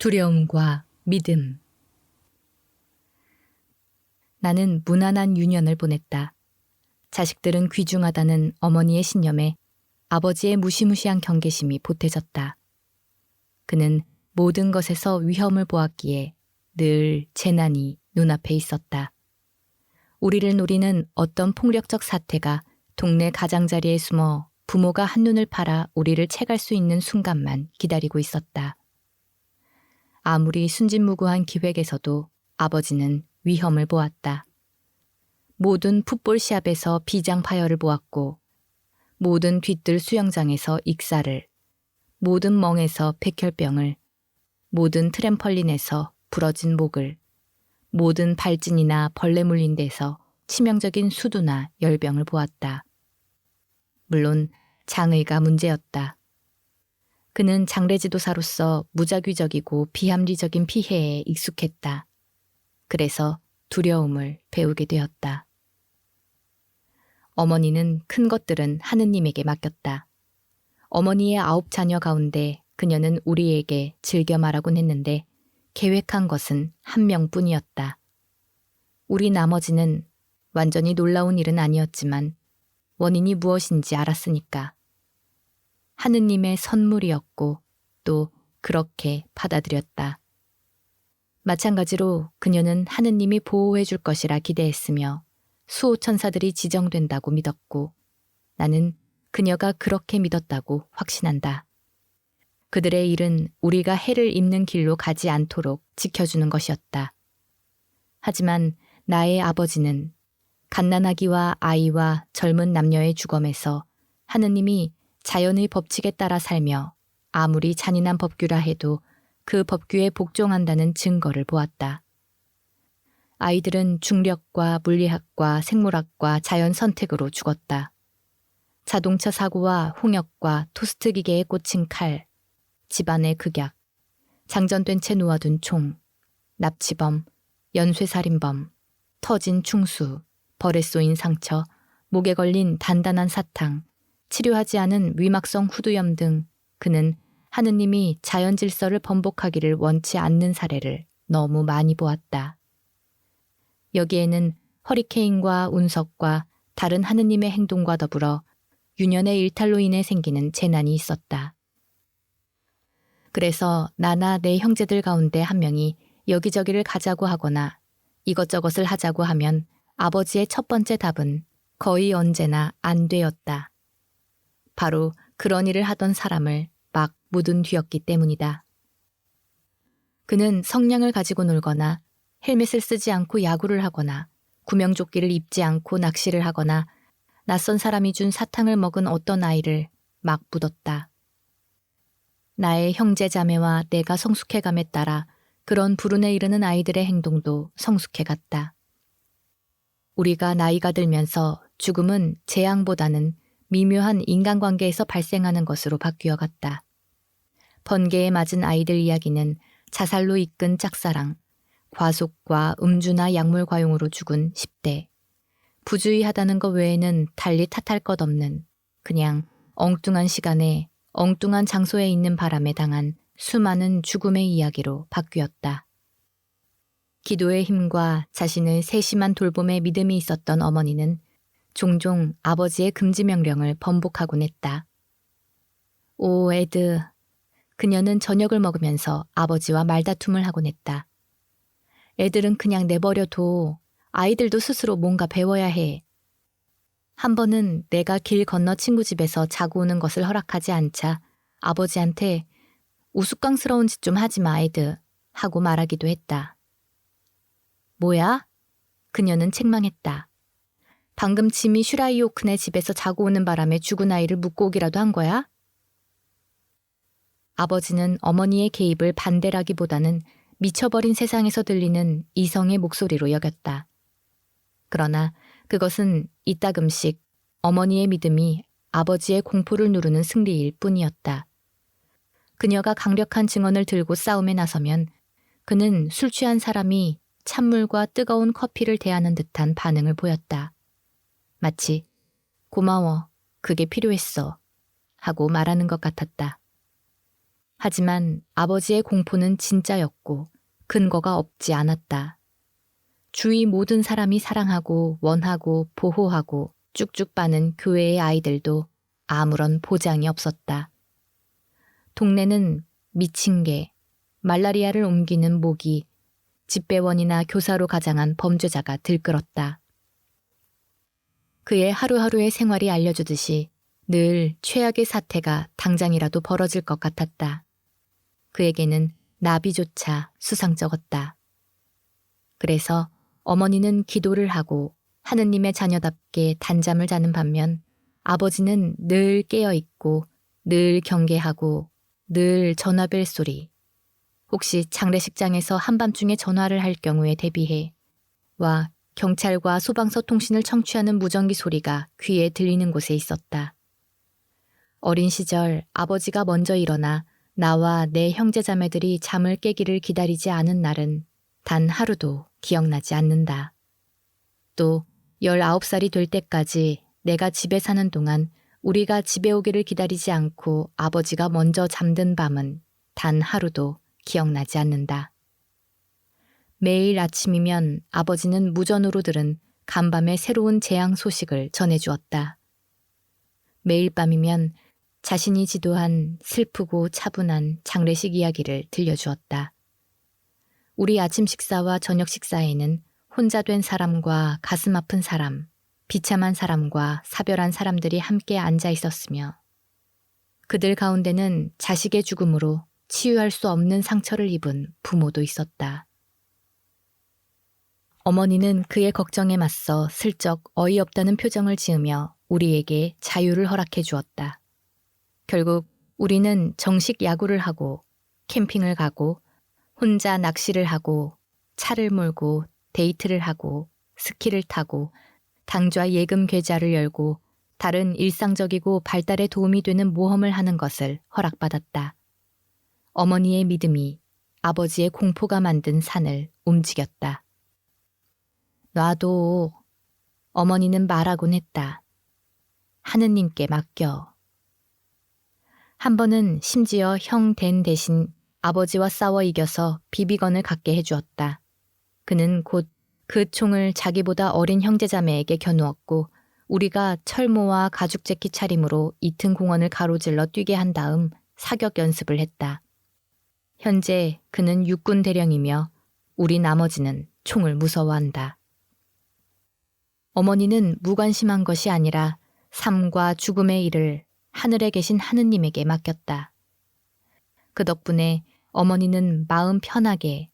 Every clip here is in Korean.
두려움과 믿음. 나는 무난한 유년을 보냈다. 자식들은 귀중하다는 어머니의 신념에 아버지의 무시무시한 경계심이 보태졌다. 그는 모든 것에서 위험을 보았기에 늘 재난이 눈앞에 있었다. 우리를 노리는 어떤 폭력적 사태가 동네 가장자리에 숨어 부모가 한눈을 팔아 우리를 채갈 수 있는 순간만 기다리고 있었다. 아무리 순진무구한 기획에서도 아버지는 위험을 보았다. 모든 풋볼 시합에서 비장 파열을 보았고, 모든 뒤뜰 수영장에서 익사를, 모든 멍에서 백혈병을, 모든 트램펄린에서 부러진 목을, 모든 발진이나 벌레 물린 데서 치명적인 수두나 열병을 보았다. 물론 장의가 문제였다. 그는 장례지도사로서 무자귀적이고 비합리적인 피해에 익숙했다. 그래서 두려움을 배우게 되었다. 어머니는 큰 것들은 하느님에게 맡겼다. 어머니의 9 자녀 가운데 그녀는 우리에게 즐겨 말하곤 했는데 계획한 것은 1명뿐이었다. 우리 나머지는 완전히 놀라운 일은 아니었지만 원인이 무엇인지 알았으니까. 하느님의 선물이었고 또 그렇게 받아들였다. 마찬가지로 그녀는 하느님이 보호해 줄 것이라 기대했으며 수호천사들이 지정된다고 믿었고 나는 그녀가 그렇게 믿었다고 확신한다. 그들의 일은 우리가 해를 입는 길로 가지 않도록 지켜주는 것이었다. 하지만 나의 아버지는 갓난아기와 아이와 젊은 남녀의 주검에서 하느님이 자연의 법칙에 따라 살며 아무리 잔인한 법규라 해도 그 법규에 복종한다는 증거를 보았다. 아이들은 중력과 물리학과 생물학과 자연 선택으로 죽었다. 자동차 사고와 홍역과 토스트 기계에 꽂힌 칼, 집안의 극약, 장전된 채 놓아둔 총, 납치범, 연쇄살인범, 터진 충수, 벌에 쏘인 상처, 목에 걸린 단단한 사탕, 치료하지 않은 위막성 후두염 등 그는 하느님이 자연 질서를 번복하기를 원치 않는 사례를 너무 많이 보았다. 여기에는 허리케인과 운석과 다른 하느님의 행동과 더불어 유년의 일탈로 인해 생기는 재난이 있었다. 그래서 나나 내 형제들 가운데 한 명이 여기저기를 가자고 하거나 이것저것을 하자고 하면 아버지의 첫 번째 답은 거의 언제나 안 되었다. 바로 그런 일을 하던 사람을 막 묻은 뒤였기 때문이다. 그는 성냥을 가지고 놀거나 헬멧을 쓰지 않고 야구를 하거나 구명조끼를 입지 않고 낚시를 하거나 낯선 사람이 준 사탕을 먹은 어떤 아이를 막 묻었다. 나의 형제 자매와 내가 성숙해감에 따라 그런 불운에 이르는 아이들의 행동도 성숙해갔다. 우리가 나이가 들면서 죽음은 재앙보다는 미묘한 인간관계에서 발생하는 것으로 바뀌어갔다. 번개에 맞은 아이들 이야기는 자살로 이끈 짝사랑, 과속과 음주나 약물 과용으로 죽은 10대, 부주의하다는 것 외에는 달리 탓할 것 없는 그냥 엉뚱한 시간에 엉뚱한 장소에 있는 바람에 당한 수많은 죽음의 이야기로 바뀌었다. 기도의 힘과 자신의 세심한 돌봄에 믿음이 있었던 어머니는 종종 아버지의 금지 명령을 번복하곤 했다. 오, 에드. 그녀는 저녁을 먹으면서 아버지와 말다툼을 하곤 했다. 애들은 그냥 내버려둬. 아이들도 스스로 뭔가 배워야 해. 한 번은 내가 길 건너 친구 집에서 자고 오는 것을 허락하지 않자 아버지한테 우스꽝스러운 짓 좀 하지 마, 에드. 하고 말하기도 했다. 뭐야? 그녀는 책망했다. 방금 짐이 슈라이오큰의 집에서 자고 오는 바람에 죽은 아이를 묻고 오기라도 한 거야? 아버지는 어머니의 개입을 반대라기보다는 미쳐버린 세상에서 들리는 이성의 목소리로 여겼다. 그러나 그것은 이따금씩 어머니의 믿음이 아버지의 공포를 누르는 승리일 뿐이었다. 그녀가 강력한 증언을 들고 싸움에 나서면 그는 술 취한 사람이 찬물과 뜨거운 커피를 대하는 듯한 반응을 보였다. 마치 고마워, 그게 필요했어 하고 말하는 것 같았다. 하지만 아버지의 공포는 진짜였고 근거가 없지 않았다. 주위 모든 사람이 사랑하고 원하고 보호하고 쭉쭉 빠는 교회의 아이들도 아무런 보장이 없었다. 동네는 미친 개, 말라리아를 옮기는 모기, 집배원이나 교사로 가장한 범죄자가 들끓었다. 그의 하루하루의 생활이 알려주듯이 늘 최악의 사태가 당장이라도 벌어질 것 같았다. 그에게는 나비조차 수상쩍었다. 그래서 어머니는 기도를 하고 하느님의 자녀답게 단잠을 자는 반면 아버지는 늘 깨어있고 늘 경계하고 늘 전화벨 소리, 혹시 장례식장에서 한밤중에 전화를 할 경우에 대비해 와 경찰과 소방서 통신을 청취하는 무전기 소리가 귀에 들리는 곳에 있었다. 어린 시절 아버지가 먼저 일어나 나와 내 형제자매들이 잠을 깨기를 기다리지 않은 날은 단 하루도 기억나지 않는다. 또 19살이 될 때까지 내가 집에 사는 동안 우리가 집에 오기를 기다리지 않고 아버지가 먼저 잠든 밤은 단 하루도 기억나지 않는다. 매일 아침이면 아버지는 무전으로 들은 간밤의 새로운 재앙 소식을 전해주었다. 매일 밤이면 자신이 지도한 슬프고 차분한 장례식 이야기를 들려주었다. 우리 아침 식사와 저녁 식사에는 혼자 된 사람과 가슴 아픈 사람, 비참한 사람과 사별한 사람들이 함께 앉아 있었으며 그들 가운데는 자식의 죽음으로 치유할 수 없는 상처를 입은 부모도 있었다. 어머니는 그의 걱정에 맞서 슬쩍 어이없다는 표정을 지으며 우리에게 자유를 허락해 주었다. 결국 우리는 정식 야구를 하고 캠핑을 가고 혼자 낚시를 하고 차를 몰고 데이트를 하고 스키를 타고 당좌 예금 계좌를 열고 다른 일상적이고 발달에 도움이 되는 모험을 하는 것을 허락받았다. 어머니의 믿음이 아버지의 공포가 만든 산을 움직였다. 놔도 어머니는 말하곤 했다. 하느님께 맡겨. 한 번은 심지어 형 댄 대신 아버지와 싸워 이겨서 비비건을 갖게 해주었다. 그는 곧 그 총을 자기보다 어린 형제자매에게 겨누었고 우리가 철모와 가죽 재킷 차림으로 잇은 공원을 가로질러 뛰게 한 다음 사격 연습을 했다. 현재 그는 육군 대령이며 우리 나머지는 총을 무서워한다. 어머니는 무관심한 것이 아니라 삶과 죽음의 일을 하늘에 계신 하느님에게 맡겼다. 그 덕분에 어머니는 마음 편하게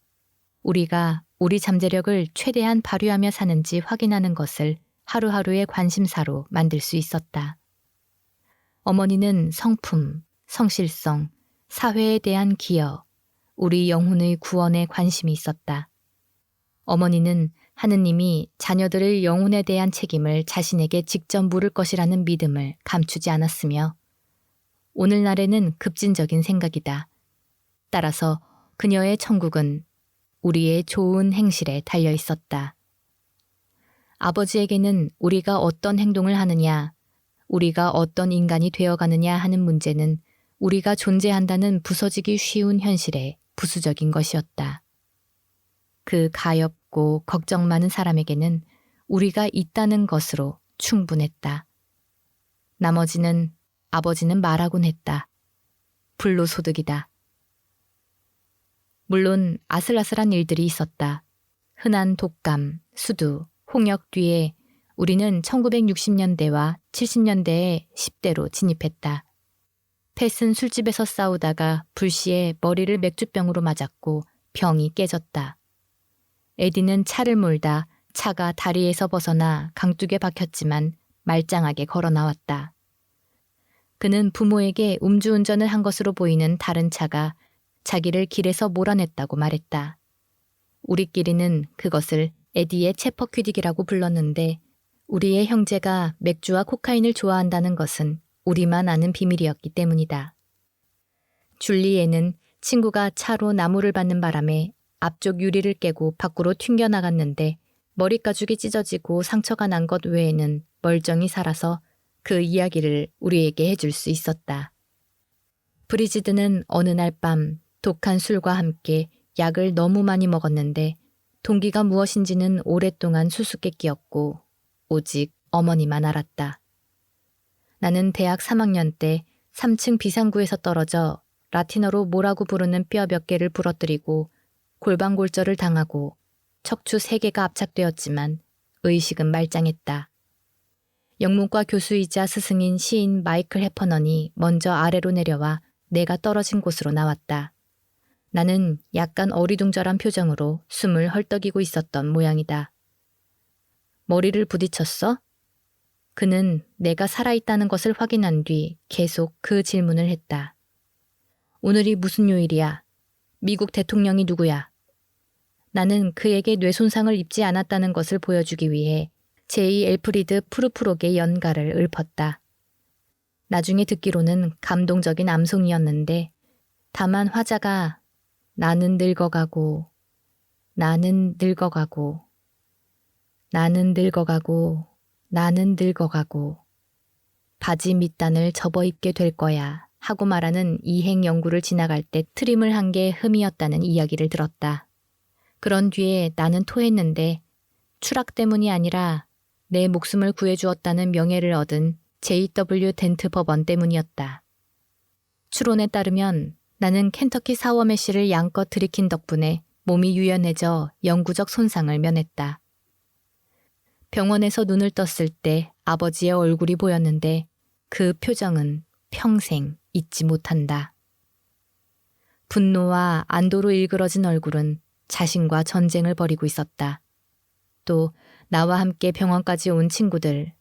우리가 우리 잠재력을 최대한 발휘하며 사는지 확인하는 것을 하루하루의 관심사로 만들 수 있었다. 어머니는 성품, 성실성, 사회에 대한 기여, 우리 영혼의 구원에 관심이 있었다. 어머니는 하느님이 자녀들의 영혼에 대한 책임을 자신에게 직접 물을 것이라는 믿음을 감추지 않았으며 오늘날에는 급진적인 생각이다. 따라서 그녀의 천국은 우리의 좋은 행실에 달려 있었다. 아버지에게는 우리가 어떤 행동을 하느냐, 우리가 어떤 인간이 되어가느냐 하는 문제는 우리가 존재한다는 부서지기 쉬운 현실의 부수적인 것이었다. 그 가엾고 걱정 많은 사람에게는 우리가 있다는 것으로 충분했다. 나머지는 아버지는 말하곤 했다. 불로소득이다. 물론 아슬아슬한 일들이 있었다. 흔한 독감, 수두, 홍역 뒤에 우리는 1960년대와 70년대에 10대로 진입했다. 펫은 술집에서 싸우다가 불시에 머리를 맥주병으로 맞았고 병이 깨졌다. 에디는 차를 몰다 차가 다리에서 벗어나 강둑에 박혔지만 말짱하게 걸어 나왔다. 그는 부모에게 음주운전을 한 것으로 보이는 다른 차가 자기를 길에서 몰아냈다고 말했다. 우리끼리는 그것을 에디의 체퍼퀴딕이라고 불렀는데 우리의 형제가 맥주와 코카인을 좋아한다는 것은 우리만 아는 비밀이었기 때문이다. 줄리에는 친구가 차로 나무를 받는 바람에 앞쪽 유리를 깨고 밖으로 튕겨나갔는데 머리 가죽이 찢어지고 상처가 난 것 외에는 멀쩡히 살아서 그 이야기를 우리에게 해줄 수 있었다. 브리지드는 어느 날 밤 독한 술과 함께 약을 너무 많이 먹었는데 동기가 무엇인지는 오랫동안 수수께끼였고 오직 어머니만 알았다. 나는 대학 3학년 때 3층 비상구에서 떨어져 라틴어로 뭐라고 부르는 뼈 몇 개를 부러뜨리고 골반골절을 당하고 척추 3개가 압착되었지만 의식은 말짱했다. 영문과 교수이자 스승인 시인 마이클 해퍼넌이 먼저 아래로 내려와 내가 떨어진 곳으로 나왔다. 나는 약간 어리둥절한 표정으로 숨을 헐떡이고 있었던 모양이다. 머리를 부딪혔어? 그는 내가 살아있다는 것을 확인한 뒤 계속 그 질문을 했다. 오늘이 무슨 요일이야? 미국 대통령이 누구야? 나는 그에게 뇌손상을 입지 않았다는 것을 보여주기 위해 제2 엘프리드 푸르프록의 연가를 읊었다. 나중에 듣기로는 감동적인 암송이었는데 다만 화자가 나는 늙어가고 나는 늙어가고 나는 늙어가고 나는 늙어가고 바지 밑단을 접어입게 될 거야 하고 말하는 이행 연구를 지나갈 때 트림을 한 게 흠이었다는 이야기를 들었다. 그런 뒤에 나는 토했는데 추락 때문이 아니라 내 목숨을 구해주었다는 명예를 얻은 J.W. 덴트 법원 때문이었다. 추론에 따르면 나는 켄터키 사워메시를 양껏 들이킨 덕분에 몸이 유연해져 영구적 손상을 면했다. 병원에서 눈을 떴을 때 아버지의 얼굴이 보였는데 그 표정은 평생 잊지 못한다. 분노와 안도로 일그러진 얼굴은 자신과 전쟁을 벌이고 있었다. 또 나와 함께 병원까지 온 친구들,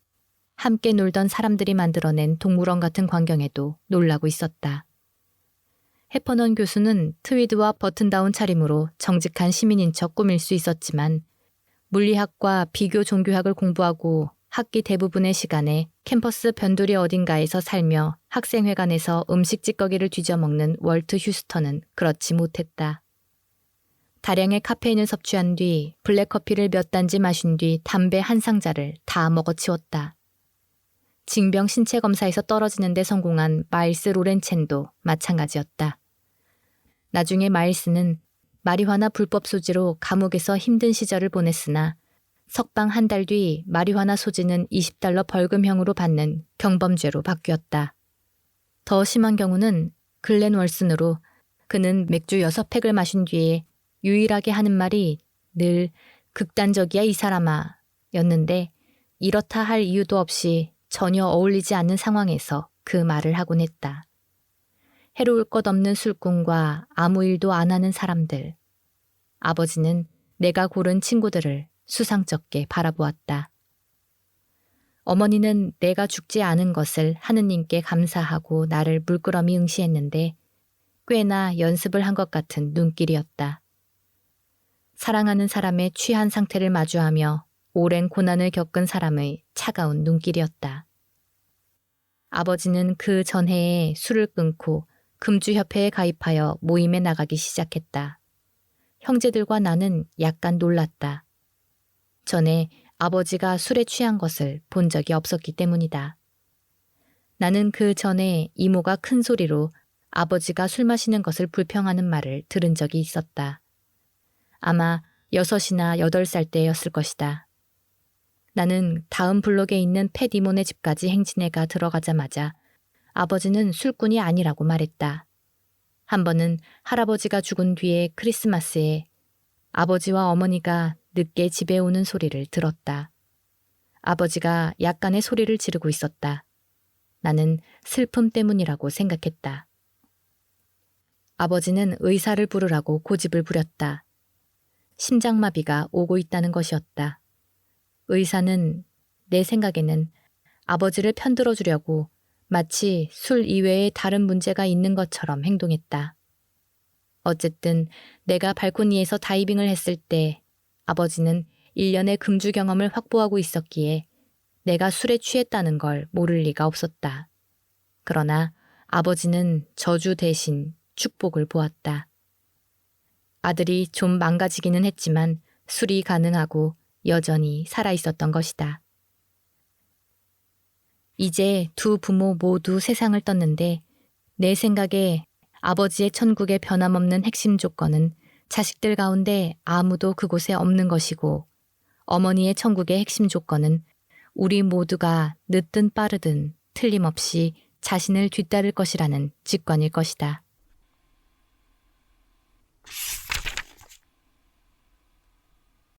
함께 놀던 사람들이 만들어낸 동물원 같은 광경에도 놀라고 있었다. 해퍼넌 교수는 트위드와 버튼다운 차림으로 정직한 시민인 척 꾸밀 수 있었지만 물리학과 비교 종교학을 공부하고 학기 대부분의 시간에 캠퍼스 변두리 어딘가에서 살며 학생회관에서 음식 찌꺼기를 뒤져먹는 월트 휴스턴은 그렇지 못했다. 다량의 카페인을 섭취한 뒤 블랙커피를 몇 단지 마신 뒤 담배 한 상자를 다 먹어치웠다. 징병 신체 검사에서 떨어지는 데 성공한 마일스 로렌첸도 마찬가지였다. 나중에 마일스는 마리화나 불법 소지로 감옥에서 힘든 시절을 보냈으나 석방 한 달 뒤 마리화나 소지는 $20 벌금형으로 받는 경범죄로 바뀌었다. 더 심한 경우는 글렌 월슨으로 그는 맥주 6팩을 마신 뒤에 유일하게 하는 말이 늘 극단적이야 이 사람아 였는데 이렇다 할 이유도 없이 전혀 어울리지 않는 상황에서 그 말을 하곤 했다. 해로울 것 없는 술꾼과 아무 일도 안 하는 사람들. 아버지는 내가 고른 친구들을 수상쩍게 바라보았다. 어머니는 내가 죽지 않은 것을 하느님께 감사하고 나를 물끄러미 응시했는데 꽤나 연습을 한 것 같은 눈길이었다. 사랑하는 사람의 취한 상태를 마주하며 오랜 고난을 겪은 사람의 차가운 눈길이었다. 아버지는 그 전해에 술을 끊고 금주협회에 가입하여 모임에 나가기 시작했다. 형제들과 나는 약간 놀랐다. 전에 아버지가 술에 취한 것을 본 적이 없었기 때문이다. 나는 그 전에 이모가 큰 소리로 아버지가 술 마시는 것을 불평하는 말을 들은 적이 있었다. 아마 6이나 8살 때였을 것이다. 나는 다음 블록에 있는 팻 이모네 집까지 행진해가 들어가자마자 아버지는 술꾼이 아니라고 말했다. 한 번은 할아버지가 죽은 뒤에 크리스마스에 아버지와 어머니가 늦게 집에 오는 소리를 들었다. 아버지가 약간의 소리를 지르고 있었다. 나는 슬픔 때문이라고 생각했다. 아버지는 의사를 부르라고 고집을 부렸다. 심장마비가 오고 있다는 것이었다. 의사는 내 생각에는 아버지를 편들어 주려고 마치 술 이외에 다른 문제가 있는 것처럼 행동했다. 어쨌든 내가 발코니에서 다이빙을 했을 때 아버지는 1년의 금주 경험을 확보하고 있었기에 내가 술에 취했다는 걸 모를 리가 없었다. 그러나 아버지는 저주 대신 축복을 보았다. 아들이 좀 망가지기는 했지만 술이 가능하고 여전히 살아있었던 것이다. 이제 두 부모 모두 세상을 떴는데 내 생각에 아버지의 천국의 변함없는 핵심 조건은 자식들 가운데 아무도 그곳에 없는 것이고 어머니의 천국의 핵심 조건은 우리 모두가 늦든 빠르든 틀림없이 자신을 뒤따를 것이라는 직관일 것이다.